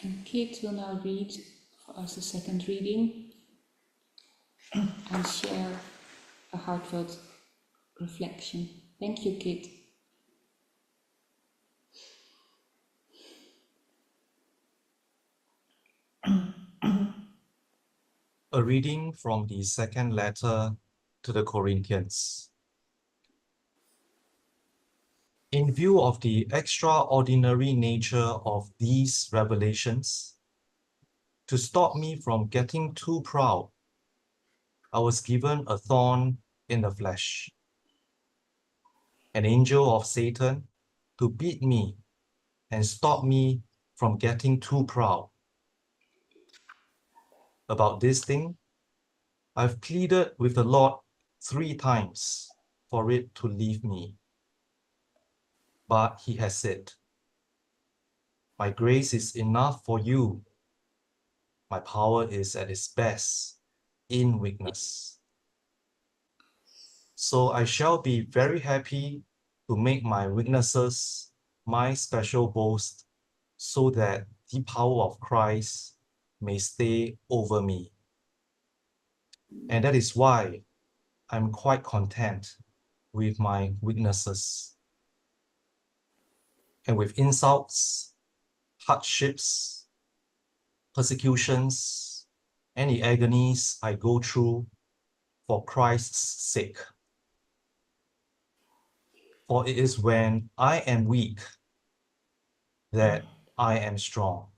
And Kate will now read for us the second reading and share a heartfelt reflection. Thank you, Kate. A reading from the second letter to the Corinthians. In view of the extraordinary nature of these revelations, to stop me from getting too proud, I was given a thorn in the flesh, an angel of Satan to beat me and stop me from getting too proud. About this thing, I've pleaded with the Lord 3 times for it to leave me. But he has said, "My grace is enough for you. My power is at its best in weakness." So I shall be very happy to make my weaknesses my special boast, so that the power of Christ may stay over me. And that is why I'm quite content with my weaknesses and with insults, hardships, persecutions, and the agonies I go through for Christ's sake. For it is when I am weak that I am strong.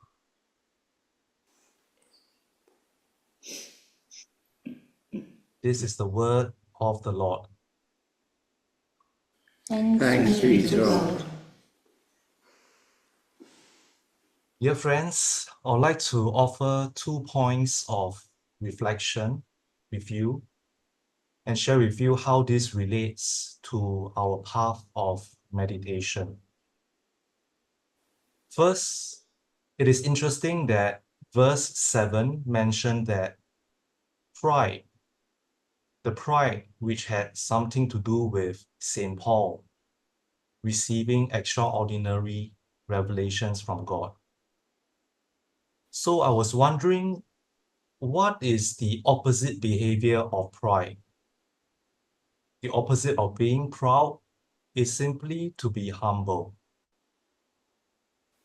This is the word of the Lord. Thanks be to God. Dear friends, I would like to offer 2 points of reflection with you and share with you how this relates to our path of meditation. First, it is interesting that verse 7 mentioned that pride, the pride which had something to do with St. Paul receiving extraordinary revelations from God. So I was wondering, what is the opposite behavior of pride? The opposite of being proud is simply to be humble.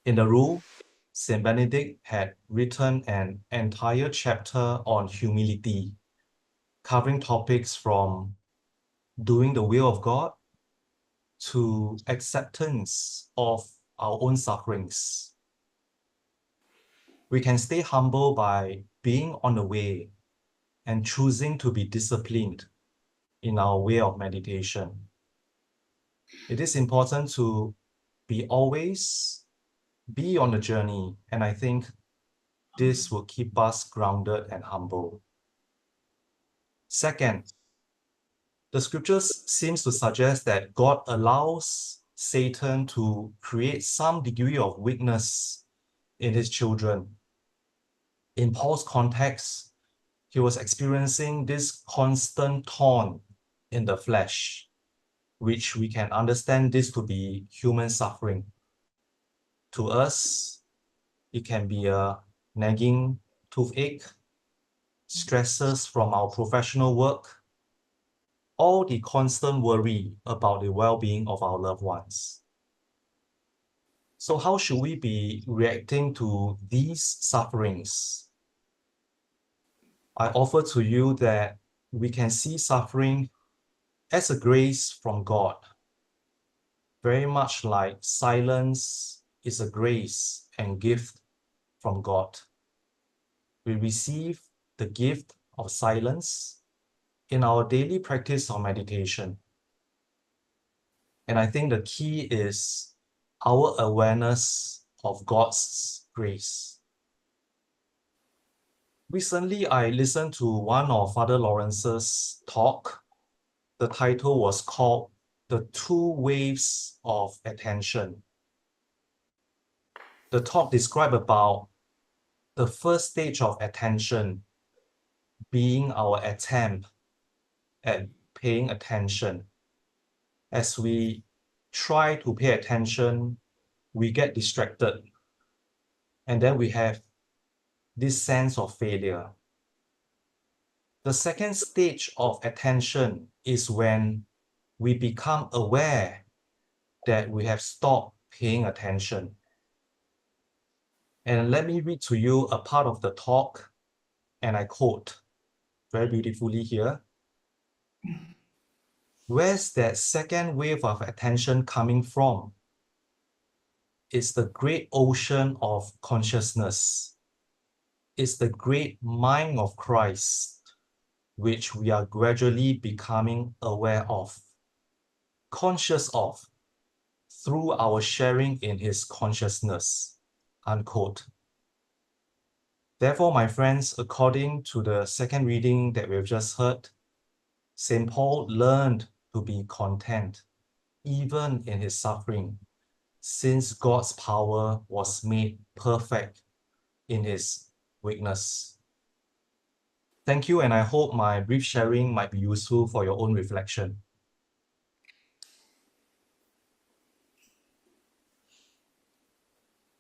In the rule, St. Benedict had written an entire chapter on humility, covering topics from doing the will of God to acceptance of our own sufferings. We can stay humble by being on the way and choosing to be disciplined in our way of meditation. It is important to always be on the journey, and I think this will keep us grounded and humble. Second, the scriptures seems to suggest that God allows Satan to create some degree of weakness in his children. In Paul's context, he was experiencing this constant thorn in the flesh, which we can understand this to be human suffering. To us, it can be a nagging toothache, stresses from our professional work, or the constant worry about the well-being of our loved ones. So how should we be reacting to these sufferings? I offer to you that we can see suffering as a grace from God, very much like silence is a grace and gift from God. We receive the gift of silence in our daily practice of meditation. And I think the key is our awareness of God's grace. Recently, I listened to one of Father Lawrence's talk. The title was called The 2 Waves of Attention. The talk described about the first stage of attention being our attempt at paying attention. As we try to pay attention, we get distracted. And then we have this sense of failure. The second stage of attention is when we become aware that we have stopped paying attention. And let me read to you a part of the talk, and I quote very beautifully here. Where's that second wave of attention coming from? It's the great ocean of consciousness. It's the great mind of Christ, which we are gradually becoming aware of, conscious of, through our sharing in his consciousness, unquote. Therefore, my friends, according to the second reading that we've just heard, St. Paul learned to be content, even in his suffering, since God's power was made perfect in his weakness. Thank you, and I hope my brief sharing might be useful for your own reflection.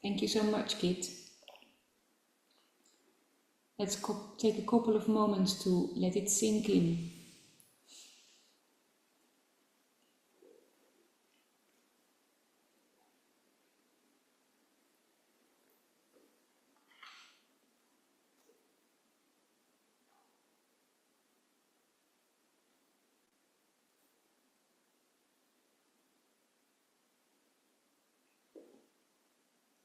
Thank you so much, Kit. Let's take a couple of moments to let it sink in.